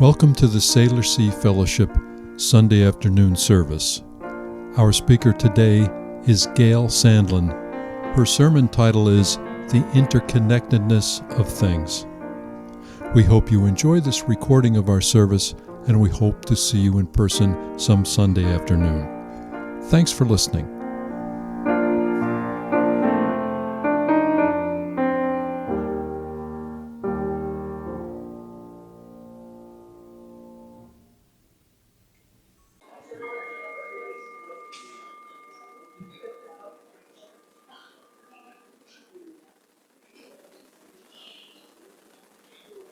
Welcome to the Salish Sea Fellowship Sunday afternoon service. Our speaker today is Gail Sandlin. Her sermon title is The Interconnectedness of Things. We hope you enjoy this recording of our service, and we hope to see you in person some Sunday afternoon. Thanks for listening.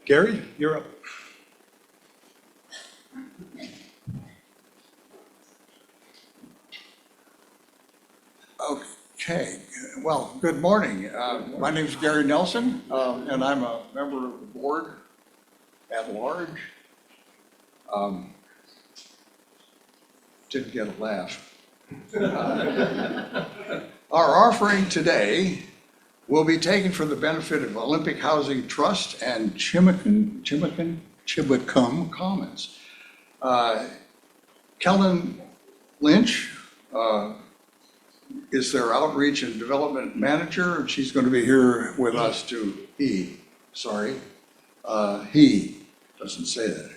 Gary, you're up. Okay, well, good morning. My name is Gary Nelson, and I'm a member of the board at large. Didn't get a laugh. Our offering today will be taken for the benefit of Olympic Housing Trust and Chibicum Commons. Killian Lynch is their outreach and development manager. She's going to be here with us he doesn't say that.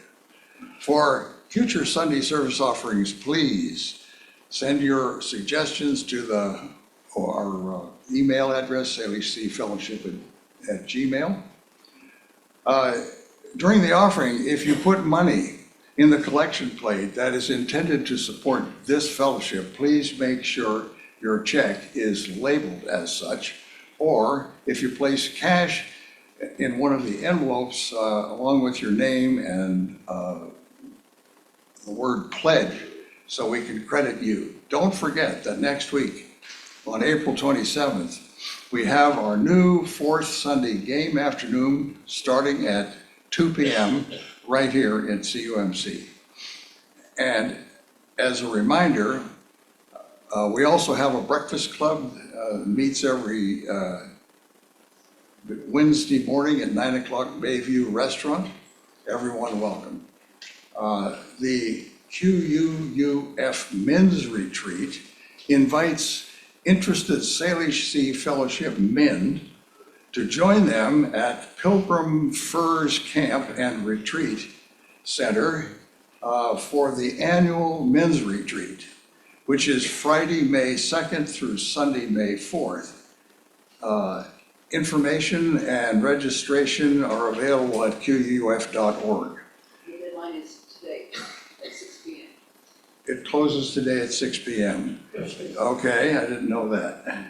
For future Sunday service offerings, please send your suggestions to our email address, Salish Sea Fellowship at Gmail. During the offering, if you put money in the collection plate that is intended to support this fellowship, please make sure your check is labeled as such, or if you place cash in one of the envelopes along with your name and the word pledge, so we can credit you. Don't forget that next week, on April 27th, we have our new fourth Sunday game afternoon starting at 2 p.m. right here in CUMC. And as a reminder, we also have a breakfast club, meets every Wednesday morning at 9 o'clock Bayview Restaurant. Everyone welcome. The QUUF Men's Retreat invites interested Salish Sea Fellowship men to join them at Pilgrim Firs Camp and Retreat Center for the annual men's retreat, which is Friday, May 2nd through Sunday, May 4th. Information and registration are available at QUF.org. The deadline is today at 6 p.m. It closes today at 6 p.m. Okay, I didn't know that.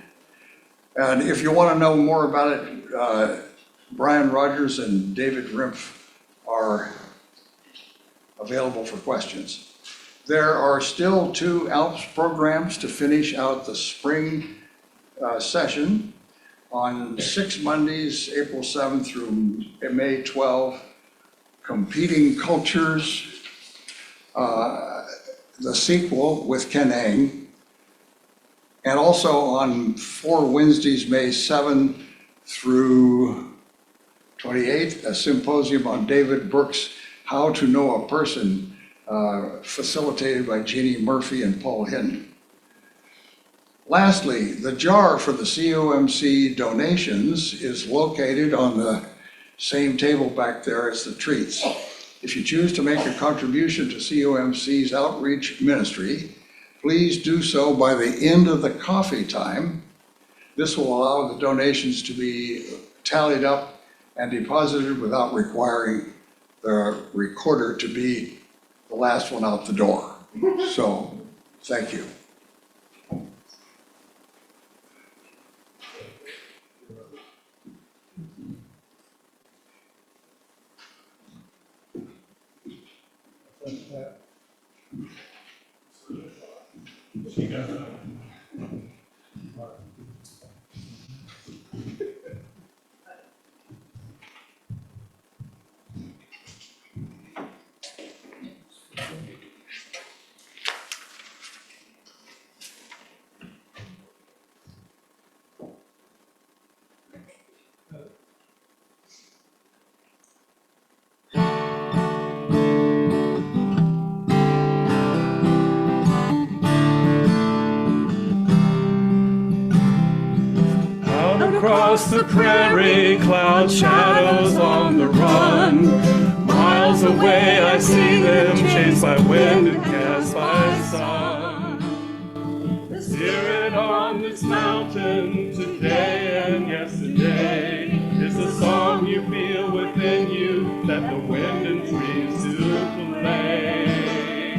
And if you want to know more about it, Brian Rogers and David Rimpf are available for questions. There are still 2 ALPS programs to finish out the spring session on 6 Mondays, April 7th through May 12th, Competing Cultures, the sequel with Ken Ang, and also on 4 Wednesdays, May 7th through 28th, a symposium on David Brooks' How to Know a Person, facilitated by Jeannie Murphy and Paul Hinton. Lastly, the jar for the CUMC donations is located on the same table back there as the treats. If you choose to make a contribution to CUMC's outreach ministry, please do so by the end of the coffee time. This will allow the donations to be tallied up and deposited without requiring the recorder to be the last one out the door. So, thank you. across the prairie, cloud shadows on the run. Miles away I see them, chased by wind and cast by sun. The spirit on this mountain today and yesterday is the song you feel within you that the wind and trees do play.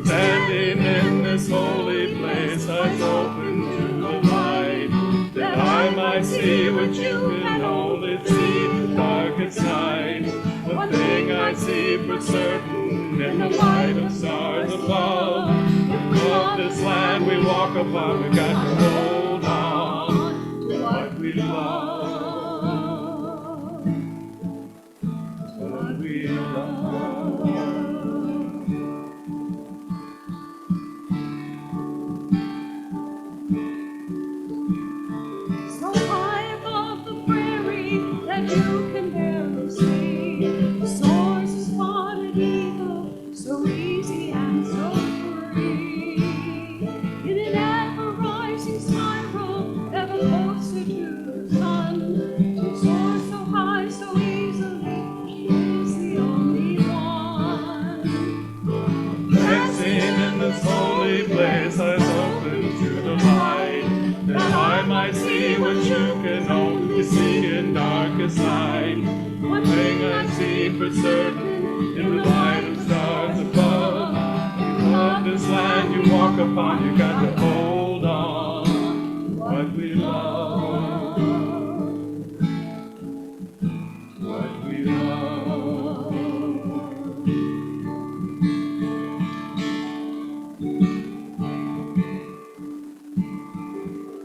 Standing in this holy place, eyes open to the light, that I might see what you can only see in the darkest night. One thing I see for certain in the light of stars above, of this land we walk upon, we got to hold on to what we love, what we love. So high above the prairie that you can barely see, soars a spotted eagle, so easy and so free. In an ever-rising spiral, ever closer to the sun, she soars so high, so easily, she is the only one. Dancing in this holy place, eyes open to the light, that I might see what you can only see in darkest night. One thing I see for certain in the light of stars above, you love this land you walk upon, you got to hold on to what we love, what we love.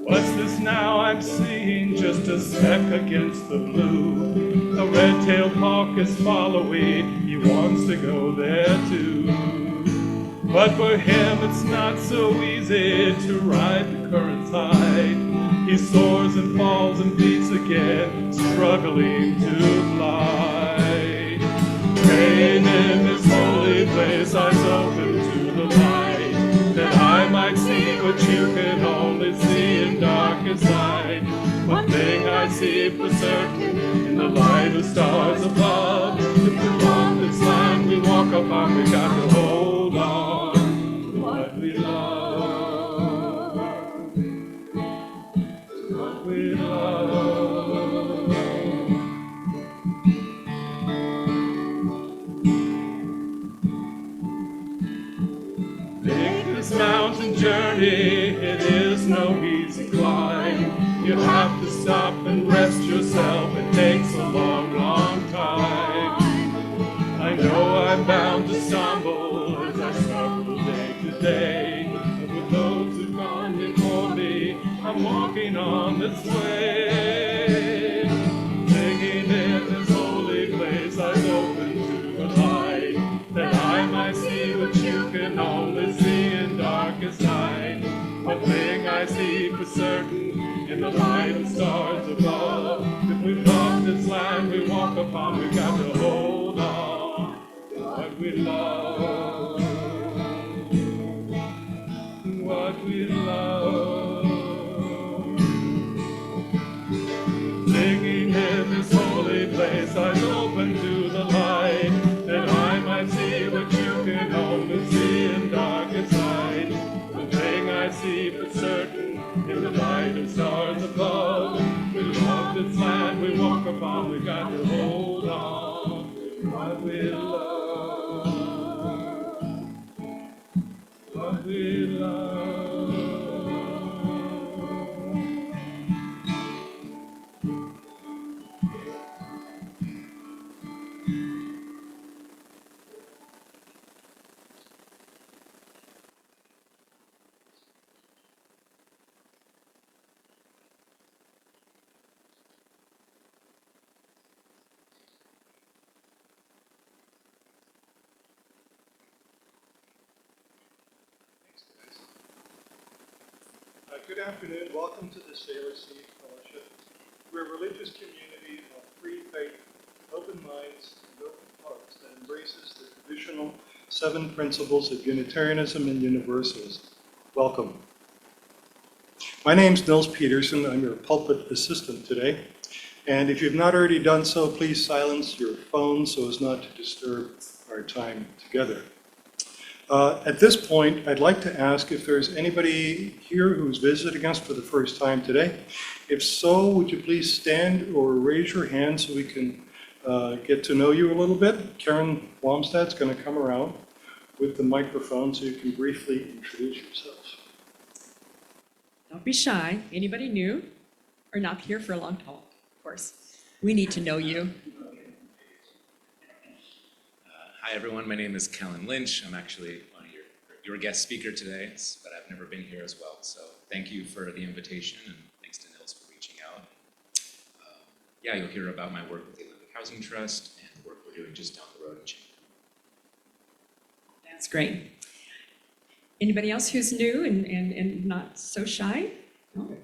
What's this now I'm seeing? Just a speck against the blue. A red-tailed hawk is following, he wants to go there too. But for him it's not so easy to ride the current tide. He soars and falls and beats again, struggling to fly. Praying in this holy place, eyes open to the light, that I might see what you can only see in darkest night. One thing I see for certain in the light of stars above, if we love this land we walk upon, we got to hold on to what we love, to what we love. Take this mountain journey, it is no easy climb. You have to stop and rest yourself, it takes a long, long time. I know I'm bound to stumble as I struggle day to day, but with those who've gone before me, I'm walking on this way. Singing in this holy place, eyes open to the light, that I might see what you can only see in darkest night. One thing I see for certain in the light of stars above, if we love this land we walk upon, we got to hold on to what we love, what we love. Singing in this holy place, eyes open to the light, that I might see what you can only see in darkest night. One thing I see for certain in the light of stars above, we love this land we walk upon, we got to hold on to what we love, what we love. Good afternoon. Welcome to the Salish Sea Fellowship. We're a religious community of free faith, open minds, and open hearts that embraces the traditional 7 principles of Unitarianism and Universalism. Welcome. My name's Nils Peterson. I'm your pulpit assistant today. And if you've not already done so, please silence your phone so as not to disturb our time together. At this point, I'd like to ask if there's anybody here who's visiting us for the first time today. If so, would you please stand or raise your hand so we can get to know you a little bit? Karen Wamstad's going to come around with the microphone so you can briefly introduce yourself. Don't be shy. Anybody new or not here for a long time? Of course. We need to know you. Hi, everyone. My name is Killian Lynch. I'm actually one of your guest speaker today, but I've never been here as well. So thank you for the invitation, and thanks to Nils for reaching out. Yeah, you'll hear about my work with the Olympic Housing Trust and the work we're doing just down the road in Chamber. That's great. Anybody else who's new and not so shy? No?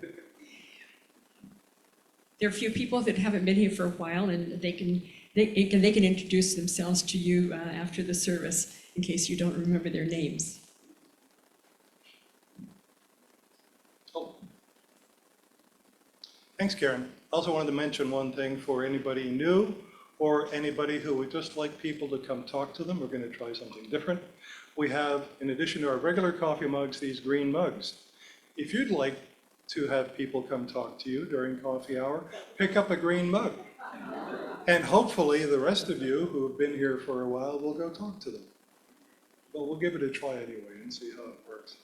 There are a few people that haven't been here for a while, and they can introduce themselves to you after the service in case you don't remember their names. Oh. Thanks, Karen. Also wanted to mention one thing for anybody new or anybody who would just like people to come talk to them. We're going to try something different. We have, in addition to our regular coffee mugs, these green mugs. If you'd like to have people come talk to you during coffee hour, pick up a green mug. And hopefully the rest of you who have been here for a while will go talk to them. But we'll give it a try anyway and see how it works.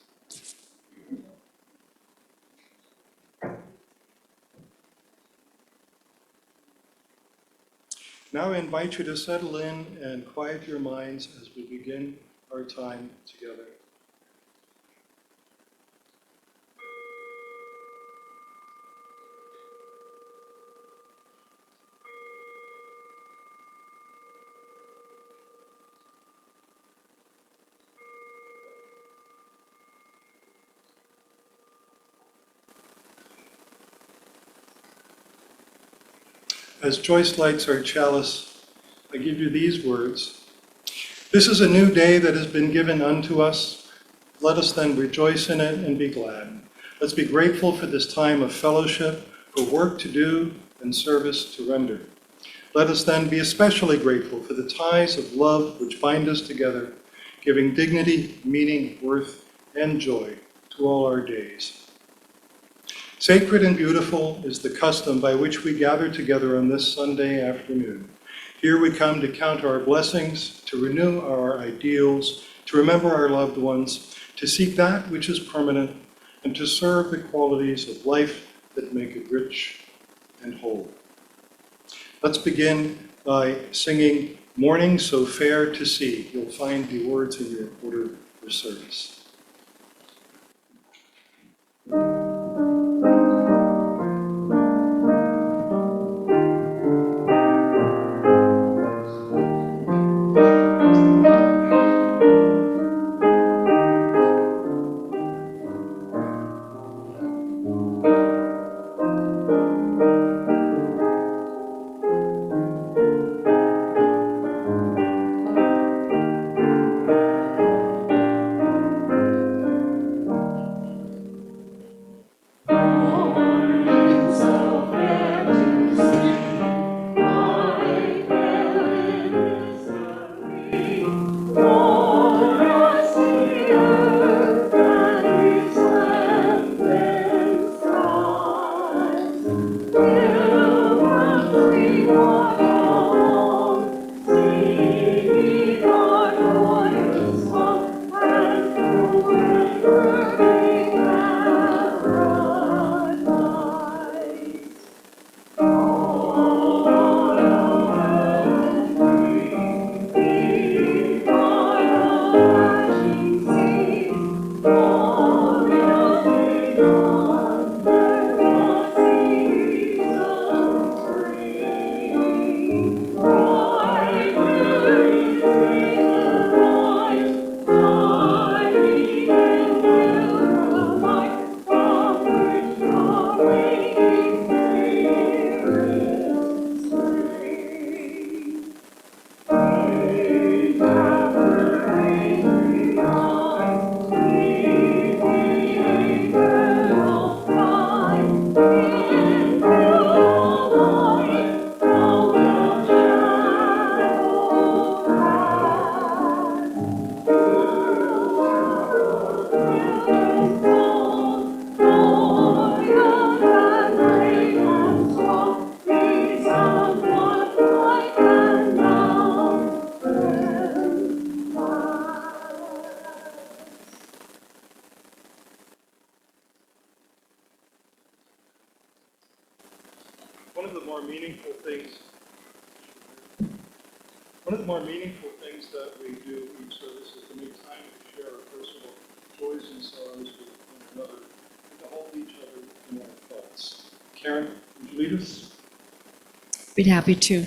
Now I invite you to settle in and quiet your minds as we begin our time together. As Joyce lights our chalice, I give you these words. This is a new day that has been given unto us. Let us then rejoice in it and be glad. Let's be grateful for this time of fellowship, for work to do and service to render. Let us then be especially grateful for the ties of love which bind us together, giving dignity, meaning, worth, and joy to all our days. Sacred and beautiful is the custom by which we gather together on this Sunday afternoon. Here we come to count our blessings, to renew our ideals, to remember our loved ones, to seek that which is permanent, and to serve the qualities of life that make it rich and whole. Let's begin by singing Morning So Fair to See. You'll find the words in your order for service. One of the more meaningful things that we do each service is to make time to share our personal joys and sorrows with one another and to hold each other in our thoughts. Karen, would you lead us? Be happy to.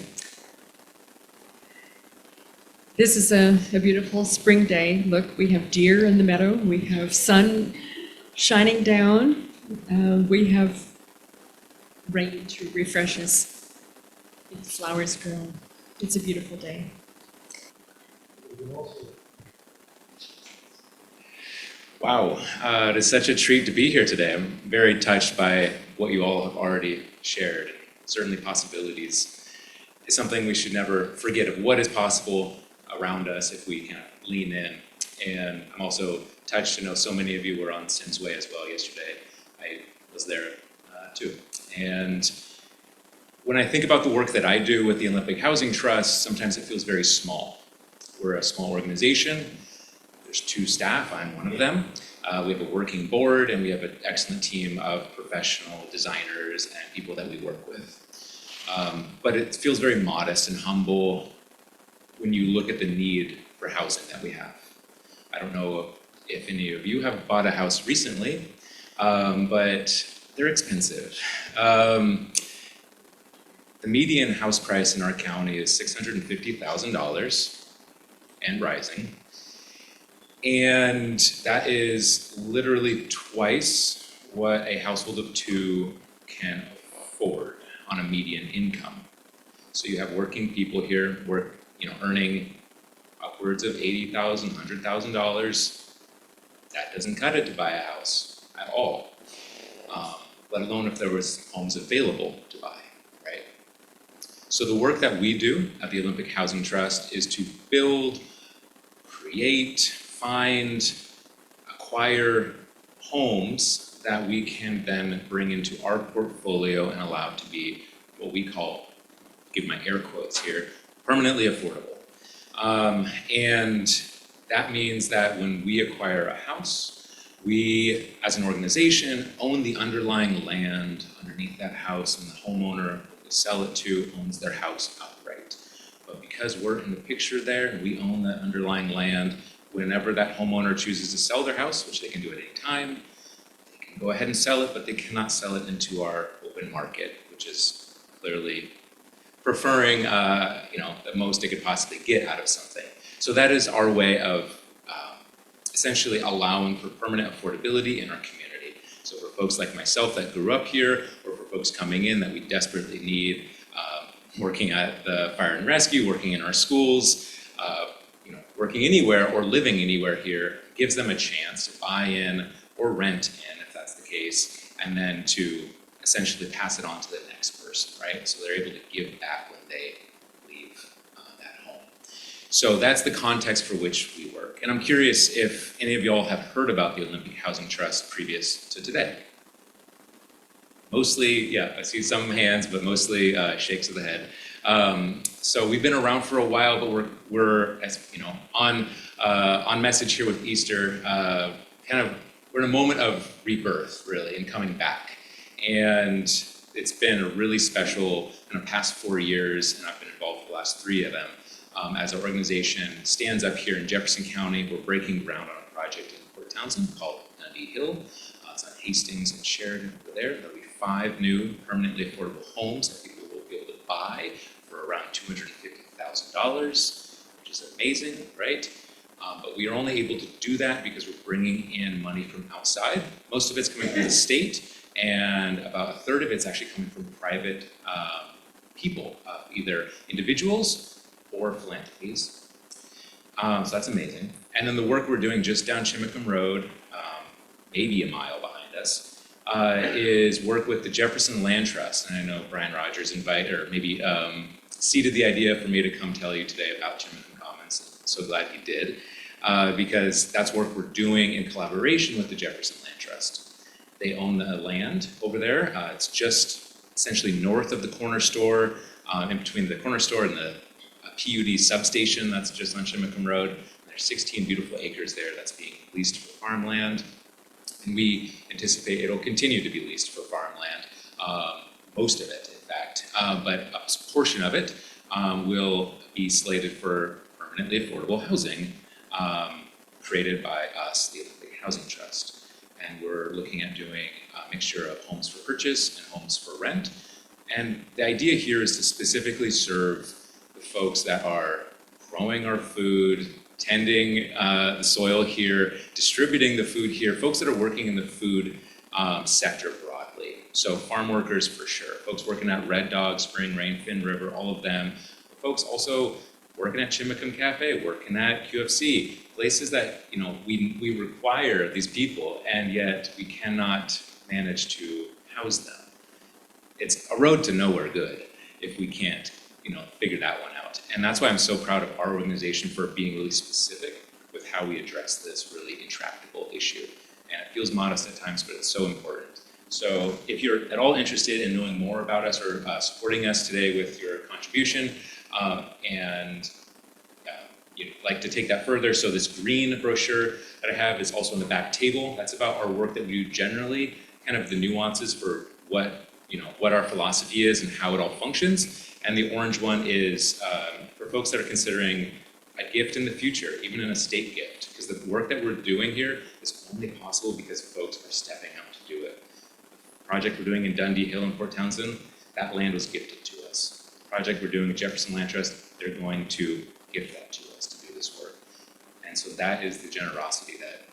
This is a beautiful spring day. Look, we have deer in the meadow. We have sun shining down. We have rain to refresh us. The flowers grow. It's a beautiful day. Wow, it is such a treat to be here today. I'm very touched by what you all have already shared. Certainly possibilities is something we should never forget of what is possible around us if we kind of lean in. And I'm also touched to know so many of you were on Sin's Way as well yesterday. I was there too. And when I think about the work that I do with the Olympic Housing Trust, sometimes it feels very small. We're a small organization. There's 2 staff, I'm one of them. We have a working board and we have an excellent team of professional designers and people that we work with. But it feels very modest and humble when you look at the need for housing that we have. I don't know if any of you have bought a house recently, but they're expensive. The median house price in our county is $650,000 and rising. And that is literally twice what a household of 2 can afford on a median income. So you have working people here earning upwards of $80,000, $100,000. That doesn't cut it to buy a house at all, let alone if there was homes available to buy, right? So the work that we do at the Olympic Housing Trust is to build, create, find, acquire homes that we can then bring into our portfolio and allow to be what we call, give my air quotes here, permanently affordable. And that means that when we acquire a house, we, as an organization, own the underlying land underneath that house, and the homeowner we sell it to owns their house outright. But because we're in the picture there and we own that underlying land, whenever that homeowner chooses to sell their house, which they can do at any time, they can go ahead and sell it, but they cannot sell it into our open market, which is clearly preferring the most they could possibly get out of something. So that is our way of essentially allowing for permanent affordability in our community. So for folks like myself that grew up here, or for folks coming in that we desperately need, working at the fire and rescue, working in our schools, working anywhere or living anywhere here, gives them a chance to buy in or rent in, if that's the case, and then to essentially pass it on to the next person, right? So they're able to give back when they leave that home. So that's the context for which we work. And I'm curious if any of y'all have heard about the Olympic Housing Trust previous to today. Mostly, yeah, I see some hands, but mostly shakes of the head. So we've been around for a while, but we're as you know, on message here with Easter. We're in a moment of rebirth, really, and coming back. And it's been a really special in the past 4 years, and I've been involved for the last 3 of them. As our organization stands up here in Jefferson County, we're breaking ground on a project in Port Townsend called Dundee Hill. It's on Hastings and Sheridan over there. There'll be 5 new permanently affordable homes that people will be able to buy for around $250,000, which is amazing, right? But we are only able to do that because we're bringing in money from outside. Most of it's coming from the state, and about a third of it's actually coming from private people, either individuals or philanthropies. So that's amazing. And then the work we're doing just down Chimacum Road, maybe a mile behind us, is work with the Jefferson Land Trust. And I know Brian Rogers seeded the idea for me to come tell you today about Chimacum Commons. I'm so glad he did, because that's work we're doing in collaboration with the Jefferson Land Trust. They own the land over there. It's just essentially north of the corner store, in between the corner store and the PUD substation that's just on Chimacum Road. And there's 16 beautiful acres there that's being leased for farmland. And we anticipate it'll continue to be leased for farmland, most of it, in fact. but a portion of it will be slated for permanently affordable housing created by us, the Olympic Housing Trust. And we're looking at doing a mixture of homes for purchase and homes for rent. And the idea here is to specifically serve the folks that are growing our food, tending the soil here, distributing the food here, folks that are working in the food sector broadly. So farm workers for sure, folks working at Red Dog, Spring, Rainfin River, all of them. Folks also working at Chimicum Cafe, working at QFC, places that we require these people, and yet we cannot manage to house them. It's a road to nowhere good if we can't figure that one out. And that's why I'm so proud of our organization for being really specific with how we address this really intractable issue. And it feels modest at times, but it's so important. So if you're at all interested in knowing more about us or supporting us today with your contribution, and you'd like to take that further, so this green brochure that I have is also on the back table. That's about our work that we do generally, kind of the nuances for what our philosophy is and how it all functions. And the orange one is for folks that are considering a gift in the future, even an estate gift, because the work that we're doing here is only possible because folks are stepping up to do it. The project we're doing in Dundee Hill in Port Townsend, that land was gifted to us. The project we're doing at Jefferson Land Trust, they're going to gift that to us to do this work. And so that is the generosity that,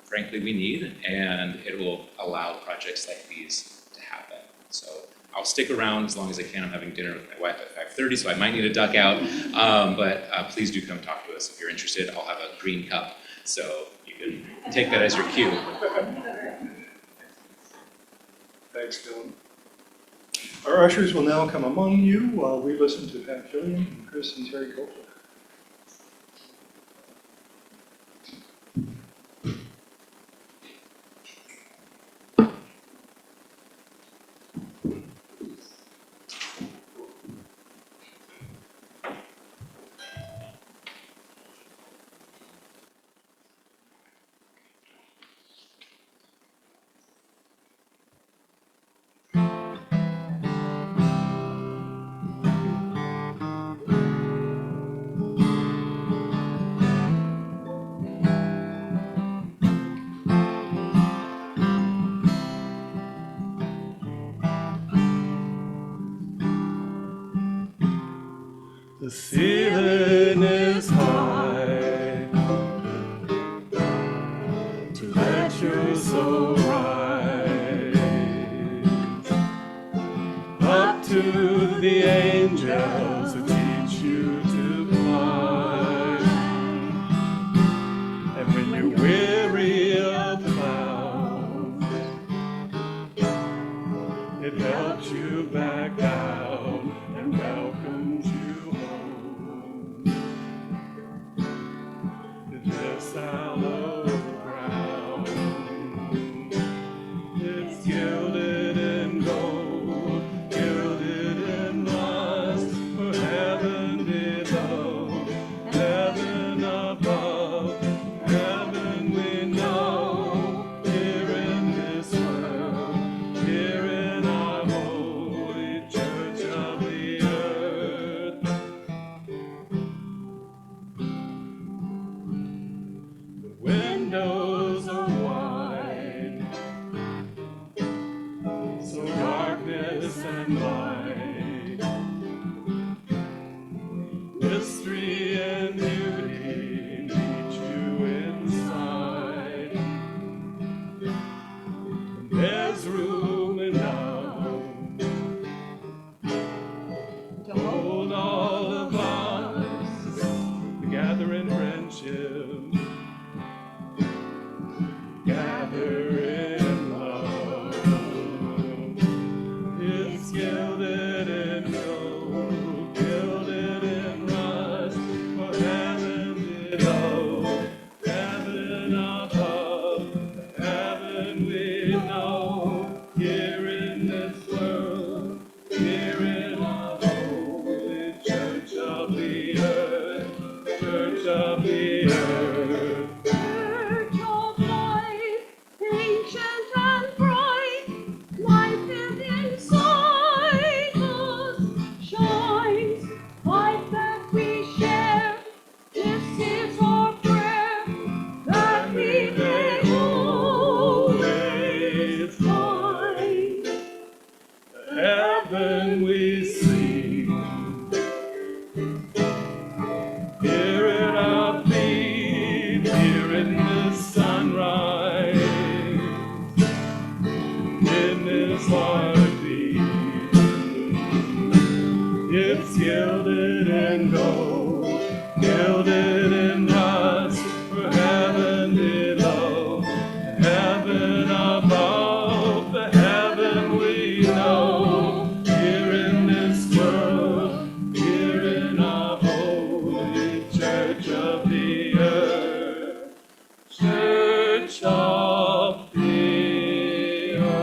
frankly, we need, and it will allow projects like these to happen. So I'll stick around as long as I can. I'm having dinner with my wife at 5:30, so I might need to duck out. But please do come talk to us if you're interested. I'll have a green cup, so you can take that as your cue. Thanks, Dylan. Our ushers will now come among you while we listen to Pat Killian and Chris and Terri Copeland. The ceiling is high to let your soul rise up to the angels who teach you to fly. And when you're weary of clouds, it helps you back down and welcomes you. Out of the ground, it's gilded in gold, gilded in rust, for heaven below, heaven above, heaven we know, here in this world, here in our holy church of the earth. Windows are wide, so darkness and light, mystery and beauty meet you inside. There's room enough to hold all of us together in friendship. Gather in love, it's gilded heaven we see. Here at our feet, here in the sunrise, in this heartbeat, it's gilded in gold, gilded in rust, for heaven below, heaven above, the heaven we know. Here in this world, here in our holy church of the earth, church of the earth.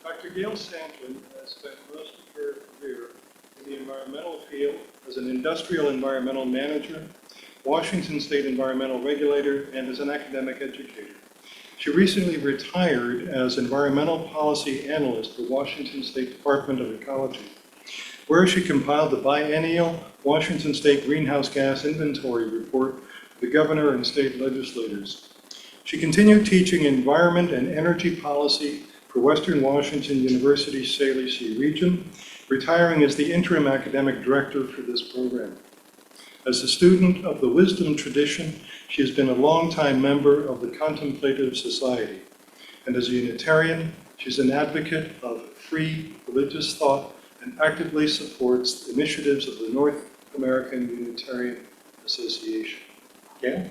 Dr. Gail Sandlin has spent most of her career in the environmental field as an industrial environmental manager, Washington State environmental regulator, and as an academic educator. She recently retired as environmental policy analyst for Washington State Department of Ecology, where she compiled the biennial Washington State Greenhouse Gas Inventory Report for the governor and state legislators. She continued teaching environment and energy policy for Western Washington University's Salish Sea region, retiring as the interim academic director for this program. As a student of the wisdom tradition, she has been a longtime member of the Contemplative Society. And as a Unitarian, she's an advocate of free religious thought and actively supports initiatives of the North American Unitarian Association. Gail?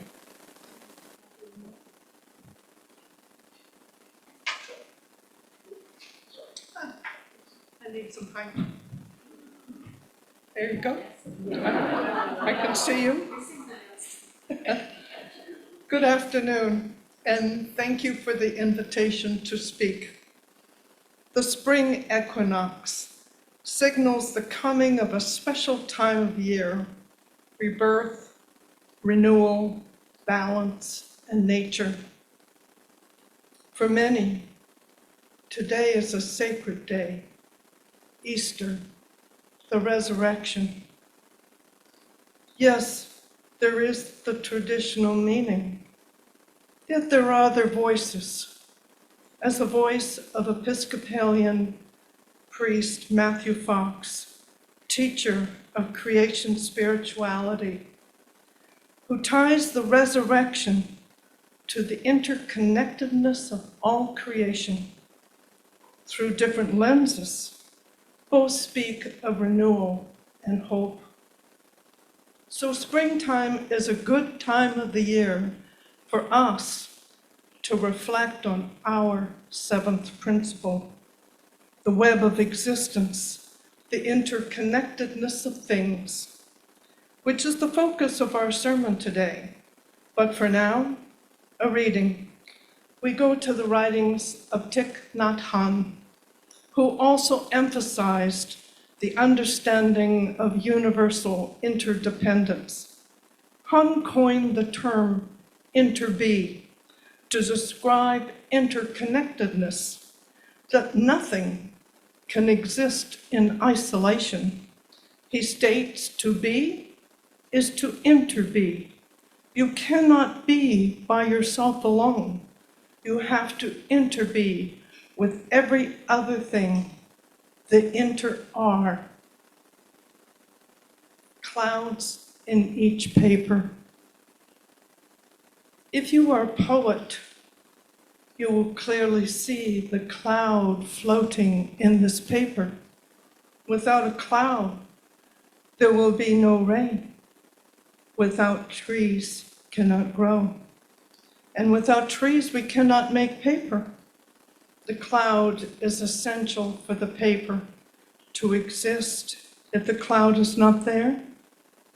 I need some height. There you go. I can see you. Good afternoon, and thank you for the invitation to speak. The spring equinox signals the coming of a special time of year: rebirth, renewal, balance, and nature. For many, today is a sacred day. Easter, the resurrection. Yes, there is the traditional meaning, yet there are other voices. As the voice of Episcopalian priest Matthew Fox, teacher of creation spirituality, who ties the resurrection to the interconnectedness of all creation through different lenses, both speak of renewal and hope. So springtime is a good time of the year for us to reflect on our seventh principle, the web of existence, the interconnectedness of things, which is the focus of our sermon today. But for now, a reading. We go to the writings of Thich Nhat Hanh, who also emphasized the understanding of universal interdependence. Hanh coined the term interbe to describe interconnectedness, that nothing can exist in isolation. He states to be is to interbe. You cannot be by yourself alone. You have to interbe with every other thing, the inter-are. Clouds in each paper. If you are a poet, you will clearly see the cloud floating in this paper. Without a cloud, there will be no rain. Without trees, cannot grow. And without trees, we cannot make paper. The cloud is essential for the paper to exist. If the cloud is not there,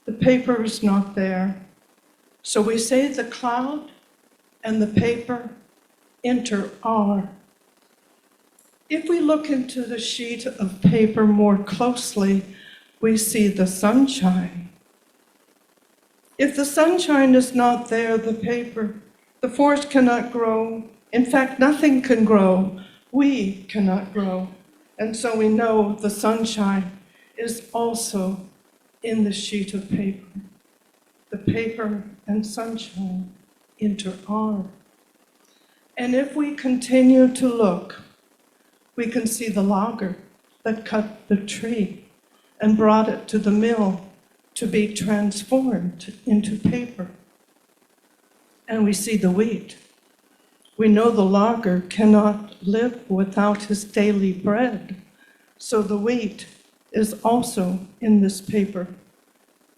the paper is not there. So we say the cloud and the paper inter-are. If we look into the sheet of paper more closely, we see the sunshine. If the sunshine is not there, the forest cannot grow. In fact, nothing can grow. We cannot grow. And so we know the sunshine is also in the sheet of paper. The paper and sunshine interarm. And if we continue to look, we can see the logger that cut the tree and brought it to the mill to be transformed into paper. And we see the wheat. We know the logger cannot live without his daily bread. So the wheat is also in this paper,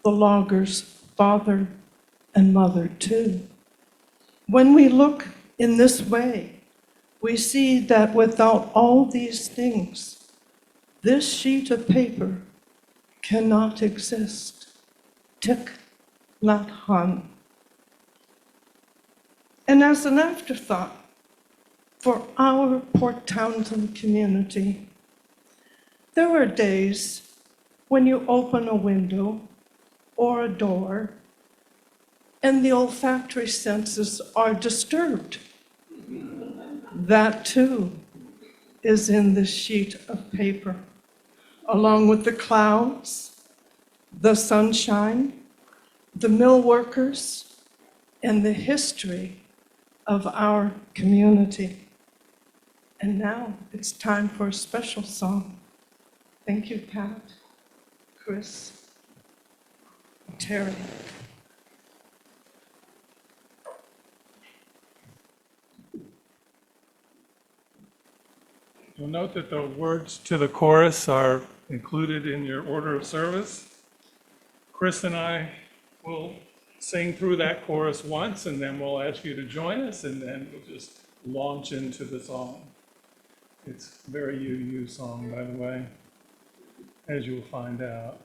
the logger's father and mother too. When we look in this way, we see that without all these things, this sheet of paper cannot exist. Thich Nhat Hanh. And as an afterthought for our Port Townsend community, there are days when you open a window or a door and the olfactory senses are disturbed. That too is in this sheet of paper, along with the clouds, the sunshine, the mill workers, and the history of our community. And now it's time for a special song. Thank you, Pat, Chris, Terri. You'll note that the words to the chorus are included in your order of service. Chris and I will sing through that chorus once, and then we'll ask you to join us, and then we'll just launch into the song. It's a very you song, by the way, as you'll find out.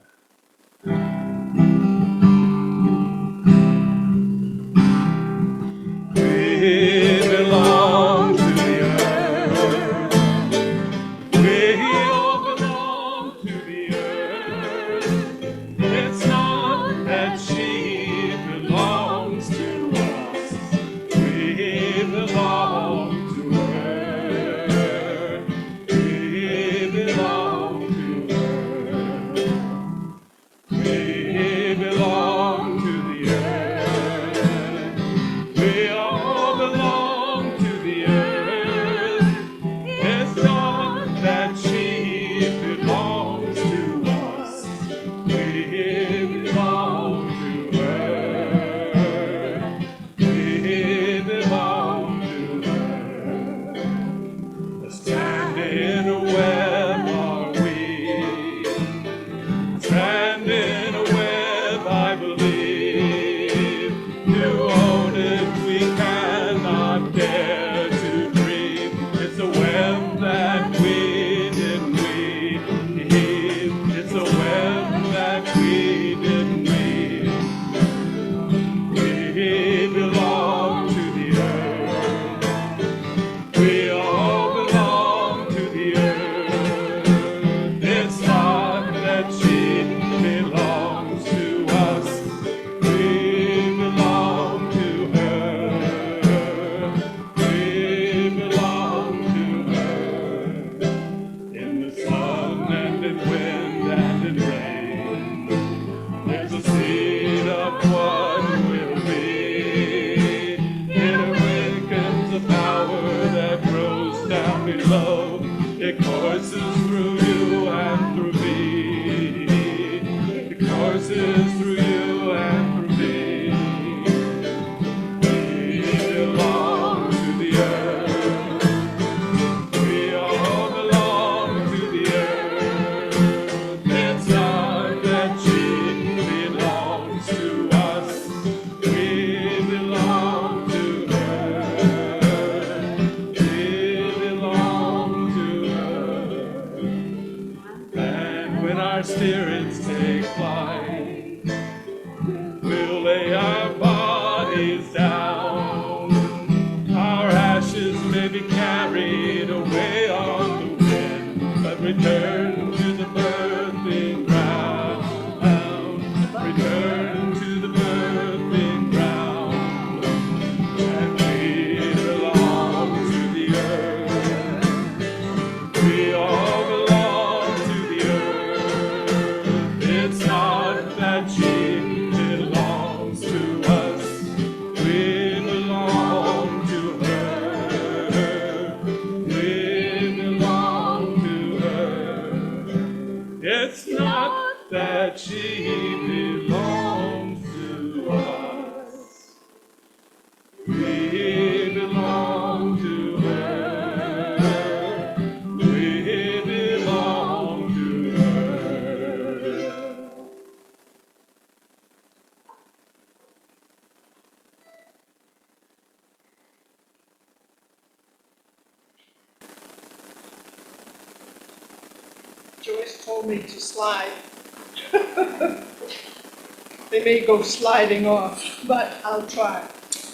We belong to the earth. We all belong to the earth. It's not that she belongs to us. We belong to her. We belong to her. We belong to the earth. We all belong to the earth. It's not that she belongs to us. We belong to her. We belong to her. Stand in a web are we. Stand in a web, I believe. To own it, we cannot dare to dream. It's a web that we didn't weave. It's a web that we didn't weave. We belong to the earth. We all belong to the earth. It's not that she belongs to us. We belong to her. We belong to her. In the sun and in wind and in rain, there's a seed of what will be. It awakens a power that grows down below. It courses through you and through me. It courses through you and through me. We belong to the earth. We all belong to the earth. It's not that she belongs to us. We belong to her. We belong to her. And when our spirits take flight, we'll lay our bodies down. Our ashes may be carried away on the wind, but return to the birthing ground. Return to the birthing Joyce told me to slide. They may go sliding off, but I'll try.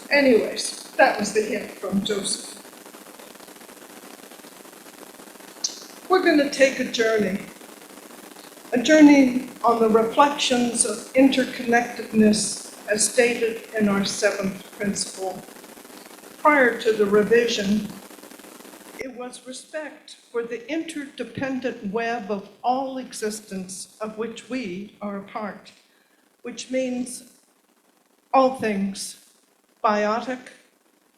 Anyways, that was the hint from Joseph. We're going to take a journey on the reflections of interconnectedness as stated in our 7th principle. Prior to the revision, it was respect for the interdependent web of all existence of which we are a part, which means all things, biotic,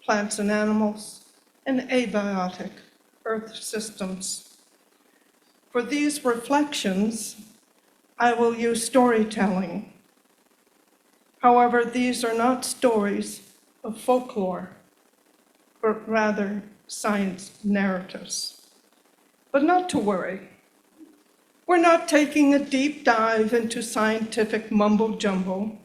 plants and animals, and abiotic, earth systems. For these reflections, I will use storytelling. However, these are not stories of folklore, but rather science narratives. But not to worry. We're not taking a deep dive into scientific mumbo-jumbo,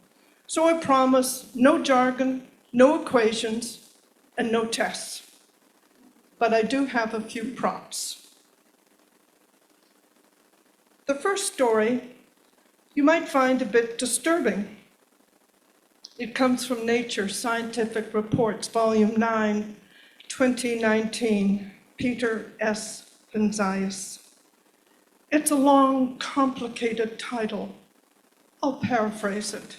so I promise no jargon, no equations, and no tests. But I do have a few props. The first story you might find a bit disturbing. It comes from Nature Scientific Reports, Volume 9, 2019, Peter S. Gonzalez. It's a long, complicated title. I'll paraphrase it.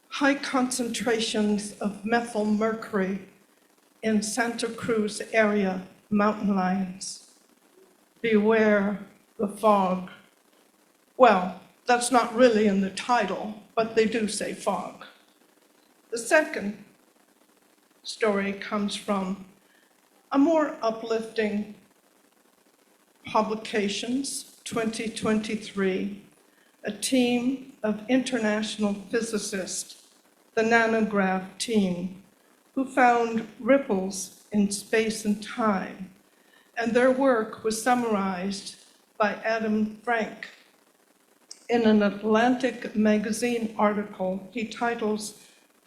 High concentrations of methyl mercury in Santa Cruz area mountain lions. Beware the fog. Well, that's not really in the title, but they do say fog. The second story comes from a more uplifting Publications 2023, a team of international physicists, the nanograph team, who found ripples in space and time, and their work was summarized by Adam Frank in an Atlantic magazine article he titles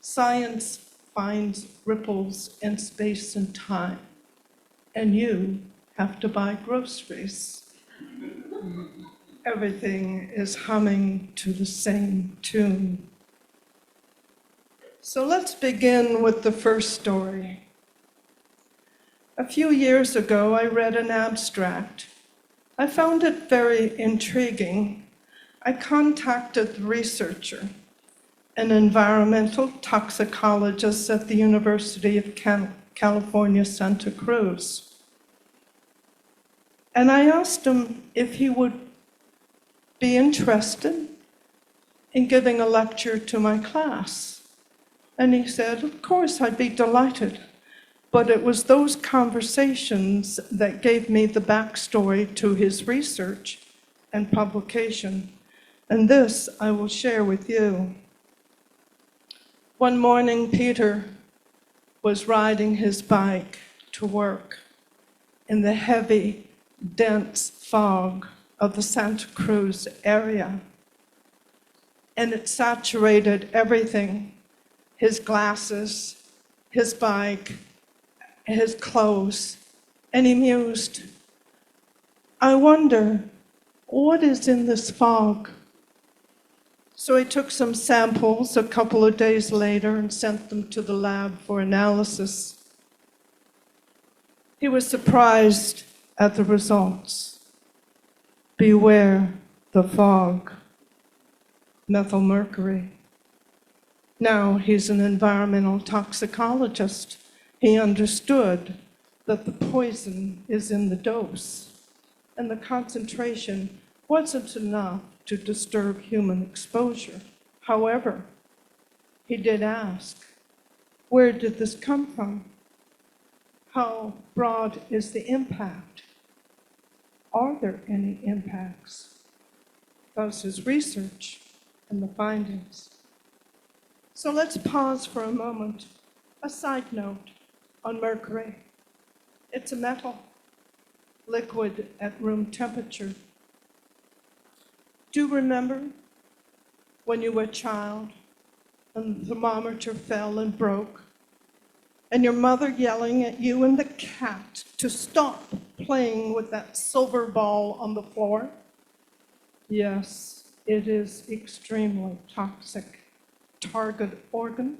Science Finds Ripples in Space and Time, and you have to buy groceries. Everything is humming to the same tune. So let's begin with the first story. A few years ago, I read an abstract. I found it very intriguing. I contacted the researcher, an environmental toxicologist at the University of California, Santa Cruz. And I asked him if he would be interested in giving a lecture to my class. And he said, of course, I'd be delighted. But it was those conversations that gave me the backstory to his research and publication. And this I will share with you. One morning, Peter was riding his bike to work in the heavy, dense fog of the Santa Cruz area. And it saturated everything, his glasses, his bike, his clothes, and he mused, I wonder, what is in this fog? So he took some samples a couple of days later and sent them to the lab for analysis. He was surprised at the results. Beware the fog, methyl mercury. Now he's an environmental toxicologist. He understood that the poison is in the dose, and the concentration wasn't enough to disturb human exposure. However, he did ask, where did this come from? How broad is the impact? Are there any impacts? That's his research and the findings. So let's pause for a moment. A side note on mercury. It's a metal, liquid at room temperature. Do you remember when you were a child and the thermometer fell and broke, and your mother yelling at you and the cat to stop playing with that silver ball on the floor? Yes, it is extremely toxic. Target organ,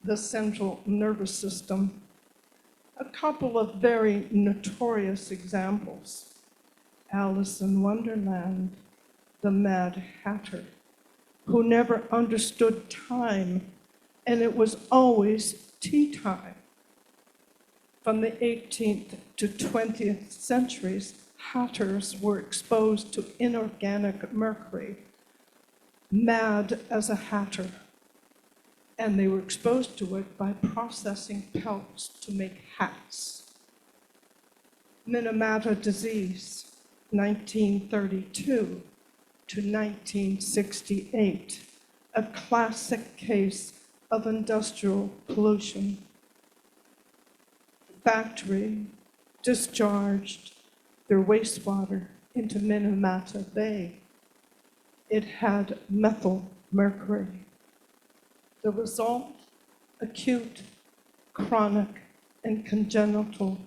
the central nervous system. A couple of very notorious examples. Alice in Wonderland, the Mad Hatter, who never understood time, and it was always tea time. From the 18th to 20th centuries, hatters were exposed to inorganic mercury, mad as a hatter, and they were exposed to it by processing pelts to make hats. Minamata disease, 1932 to 1968, a classic case of industrial pollution. The factory discharged their wastewater into Minamata Bay. It had methyl mercury. The result, acute, chronic, and congenital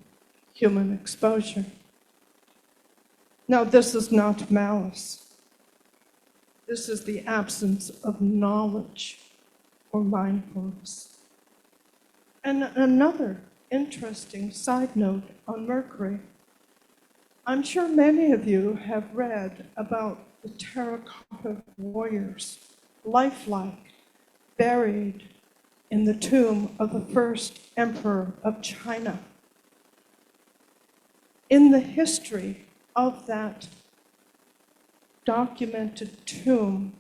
human exposure. Now, this is not malice. This is the absence of knowledge or mindfulness. And another interesting side note on mercury. I'm sure many of you have read about the terracotta warriors, lifelike, buried in the tomb of the first emperor of China. In the history of that documented tomb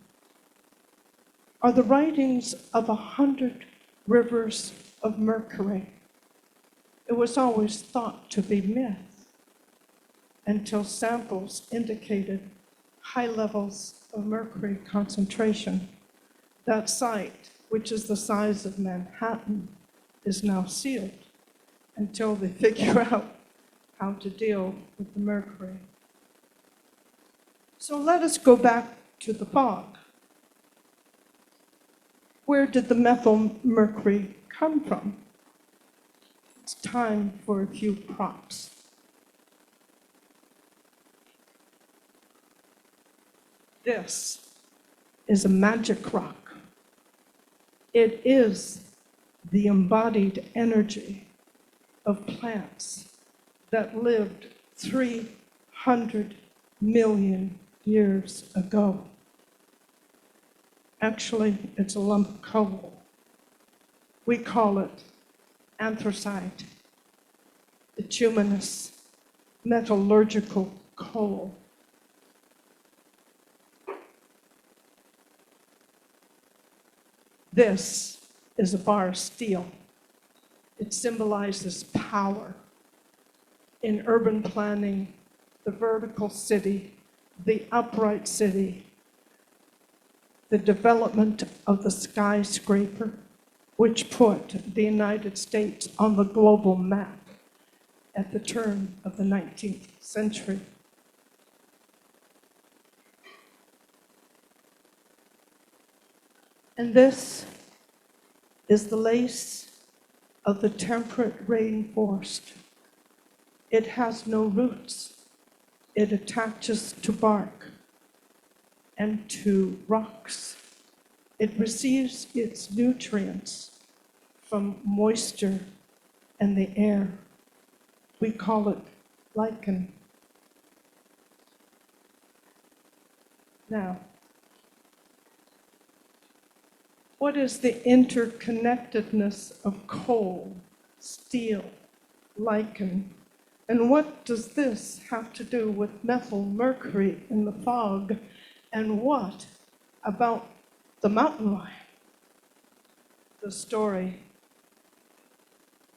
are the writings of 100 rivers of mercury. It was always thought to be myth until samples indicated high levels of mercury concentration. That site, which is the size of Manhattan, is now sealed until they figure out how to deal with the mercury. So let us go back to the fog. Where did the methyl mercury come from? It's time for a few props. This is a magic rock. It is the embodied energy of plants that lived 300 million years ago. Actually, it's a lump of coal. We call it anthracite, bituminous, metallurgical coal. This is a bar of steel. It symbolizes power. In urban planning, the vertical city, the upright city, the development of the skyscraper, which put the United States on the global map at the turn of the 19th century. And this is the lace of the temperate rainforest. It has no roots. It attaches to bark and to rocks. It receives its nutrients from moisture and the air. We call it lichen. Now, what is the interconnectedness of coal, steel, lichen? And what does this have to do with methyl mercury in the fog? And what about the mountain lion? The story.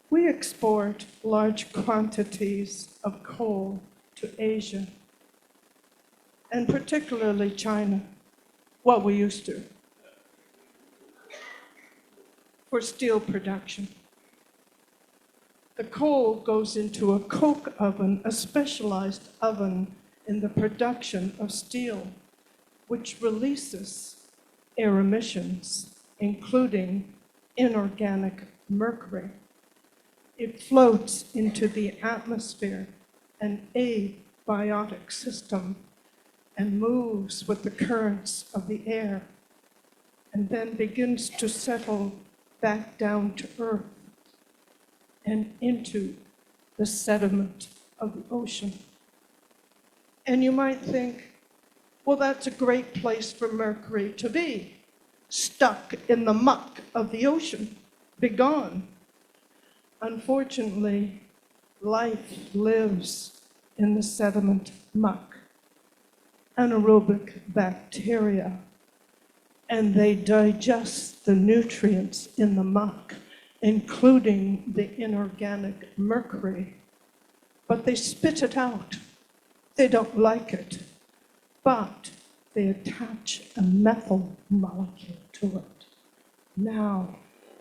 We export large quantities of coal to Asia, and particularly China. Well, we used to, for steel production. The coal goes into a coke oven, a specialized oven in the production of steel, which releases air emissions, including inorganic mercury. It floats into the atmosphere, an abiotic system, and moves with the currents of the air, and then begins to settle back down to earth and into the sediment of the ocean. And you might think, well, that's a great place for Mercury to be, stuck in the muck of the ocean, begone. Unfortunately, life lives in the sediment muck, anaerobic bacteria, and they digest the nutrients in the muck, including the inorganic mercury, but they spit it out. They don't like it, but they attach a methyl molecule to it. Now,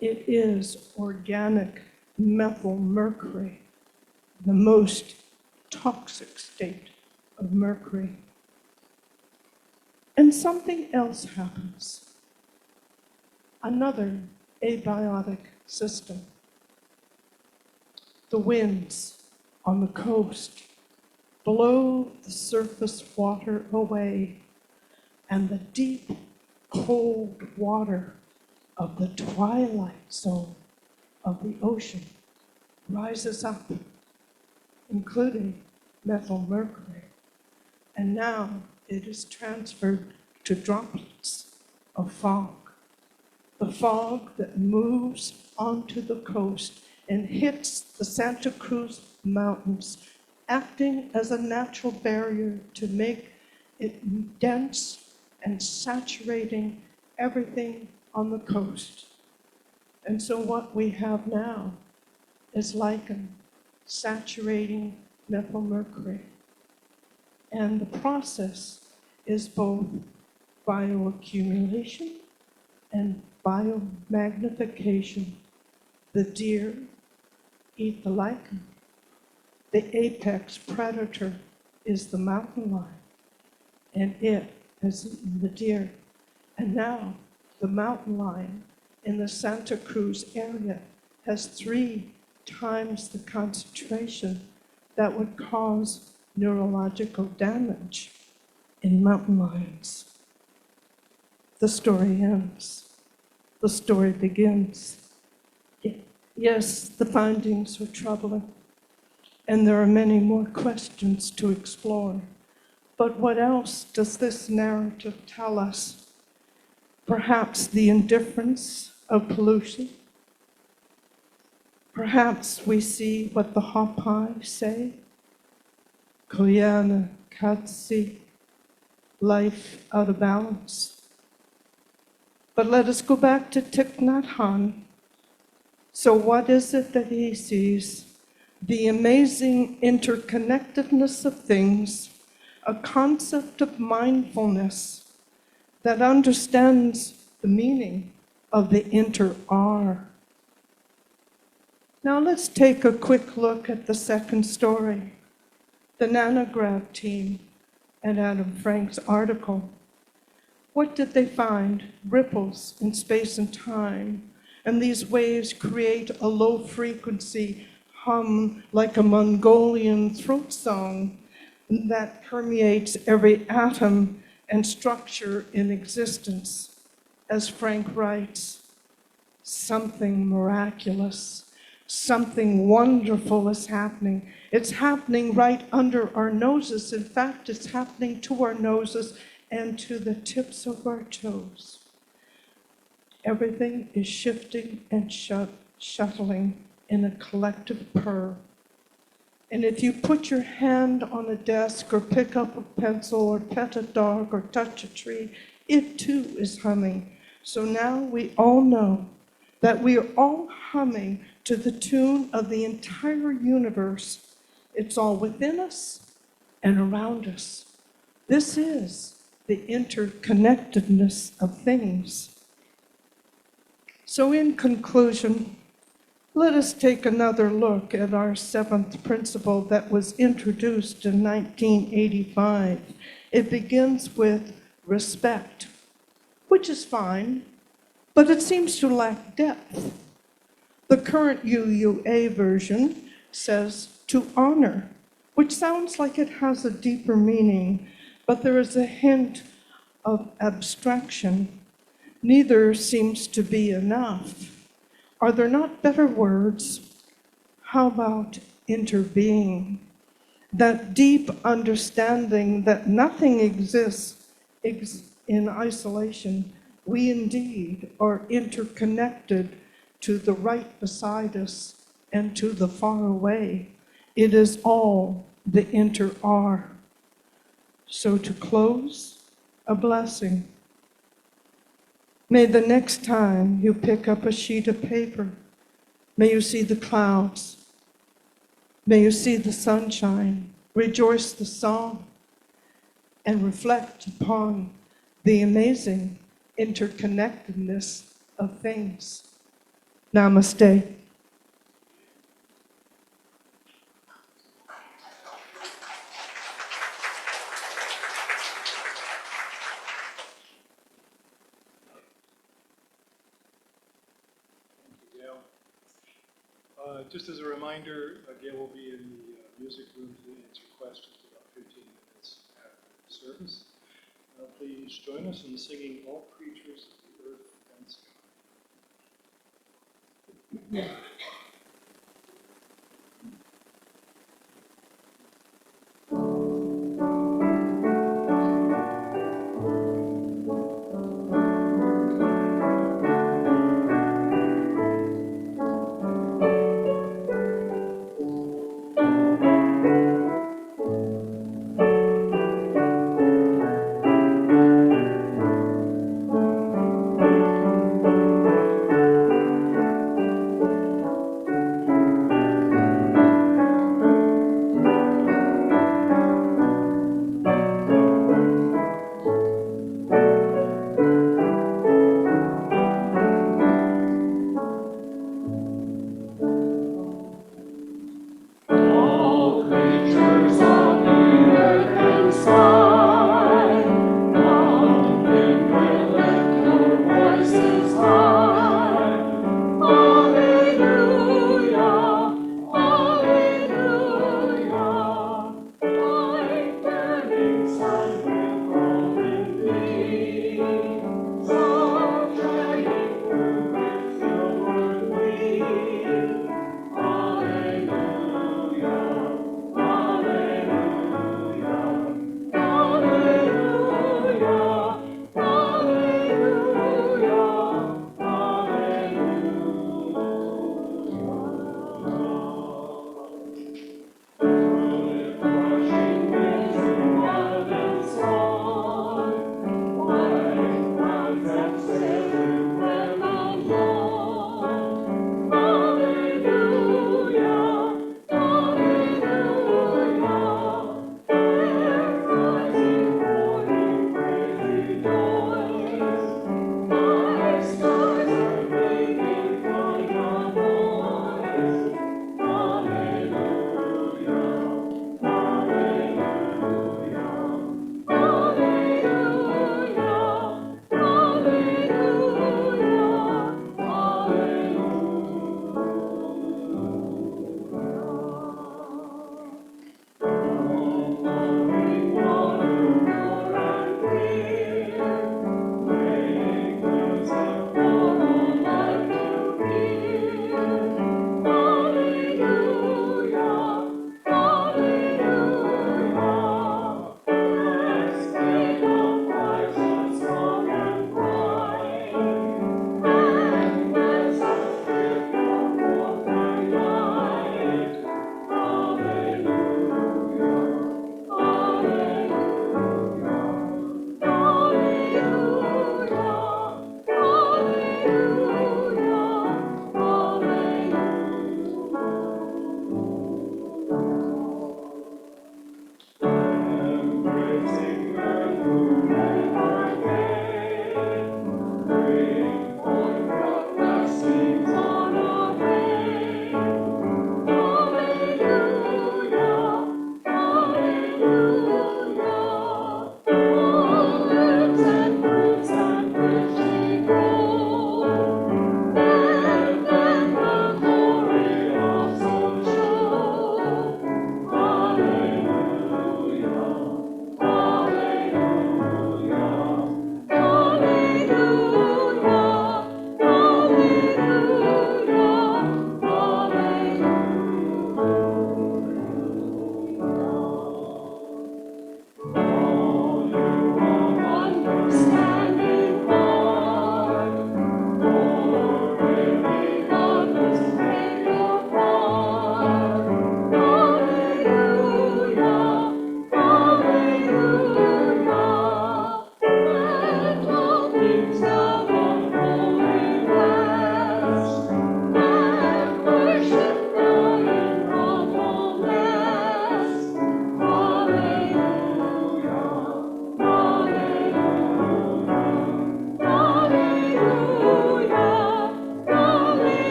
it is organic methyl mercury, the most toxic state of mercury. And something else happens. Another abiotic system. The winds on the coast blow the surface water away, and the deep, cold water of the twilight zone of the ocean rises up, including methyl mercury, and now it is transferred to droplets of fog. The fog that moves onto the coast and hits the Santa Cruz Mountains, acting as a natural barrier to make it dense and saturating everything on the coast. And so what we have now is lichen saturating methyl mercury. And the process is both bioaccumulation and biomagnification. The deer eat the lichen. The apex predator is the mountain lion, and it has eaten the deer. And now the mountain lion in the Santa Cruz area has 3 times the concentration that would cause neurological damage in mountain lions. The story ends. The story begins. Yes, the findings are troubling, and there are many more questions to explore. But what else does this narrative tell us? Perhaps the indifference of pollution. Perhaps we see what the Hopi say, Koyana Katsi, life out of balance. But let us go back to Thich Nhat Hanh. So what is it that he sees? The amazing interconnectedness of things, a concept of mindfulness that understands the meaning of the inter-R. Now let's take a quick look at the second story, the nanograph team and Adam Frank's article. What did they find? Ripples in space and time. And these waves create a low-frequency hum like a Mongolian throat song that permeates every atom and structure in existence. As Frank writes, something miraculous, something wonderful is happening. It's happening right under our noses. In fact, it's happening to our noses and to the tips of our toes. Everything is shifting and shuttling in a collective purr. And if you put your hand on a desk or pick up a pencil or pet a dog or touch a tree, it too is humming. So now we all know that we are all humming to the tune of the entire universe. It's all within us and around us. This is the interconnectedness of things. So in conclusion, let us take another look at our 7th principle that was introduced in 1985. It begins with respect, which is fine, but it seems to lack depth. The current UUA version says to honor, which sounds like it has a deeper meaning, but there is a hint of abstraction. Neither seems to be enough. Are there not better words? How about interbeing? That deep understanding that nothing exists in isolation. We indeed are interconnected to the right beside us and to the far away. It is all the inter-are. So to close, a blessing. May the next time you pick up a sheet of paper, may you see the clouds. May you see the sunshine, rejoice the song, and reflect upon the amazing interconnectedness of things. Namaste. Gail. Just as a reminder, Gail will be in the music room to answer questions about 15 minutes after the service. Please join us in singing All Creatures of the Earth and Sky.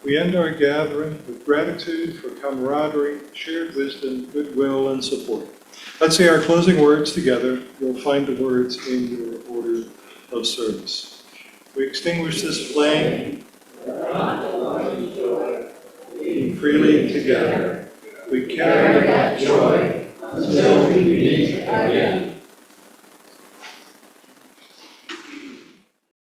We end our gathering with gratitude for camaraderie, shared wisdom, goodwill, and support. Let's say our closing words together. You'll find the words in your order of service. We extinguish this flame freely together. We carry that joy until we meet again.